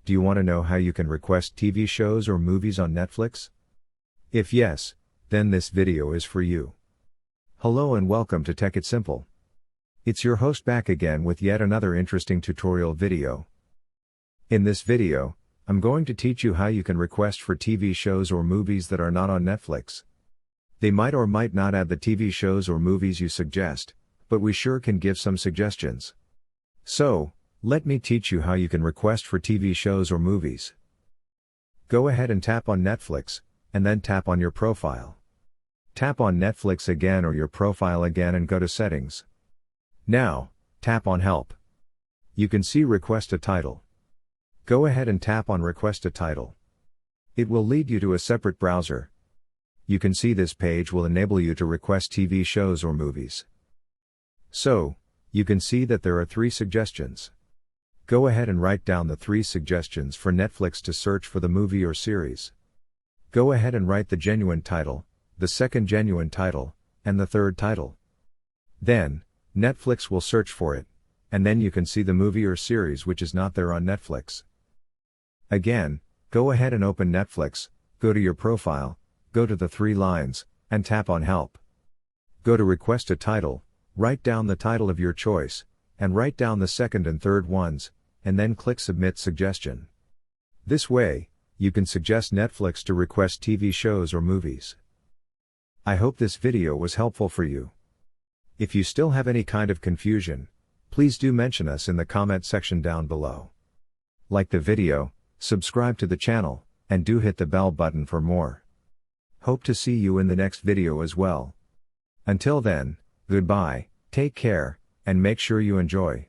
Do you want to know how you can request TV shows or movies on Netflix? If yes, then this video is for you. Hello and welcome to Tech It Simple. It's your host back again with yet another interesting tutorial video. In this video, I'm going to teach you how you can request for TV shows or movies that are not on Netflix. They might or might not add the TV shows or movies you suggest, but we sure can give some suggestions. So, let me teach you how you can request for TV shows or movies. Go ahead and tap on Netflix, and then tap on your profile. Tap on Netflix again or your profile again and go to Settings. Now, tap on Help. You can see Request a Title. Go ahead and tap on Request a Title. It will lead you to a separate browser. You can see this page will enable you to request TV shows or movies. So, you can see that there are 3 suggestions. Go ahead and write down the 3 suggestions for Netflix to search for the movie or series. Go ahead and write the genuine title, the second genuine title, and the third title. Then, Netflix will search for it, and then you can see the movie or series which is not there on Netflix. Again, go ahead and open Netflix, go to your profile, go to the 3 lines, and tap on Help. Go to Request a Title, write down the title of your choice, and write down the second and third ones, and then click Submit Suggestion. This way, you can suggest Netflix to request TV shows or movies. I hope this video was helpful for you. If you still have any kind of confusion, please do mention us in the comment section down below. Like the video, subscribe to the channel, and do hit the bell button for more. Hope to see you in the next video as well. Until then, goodbye, take care, and make sure you enjoy.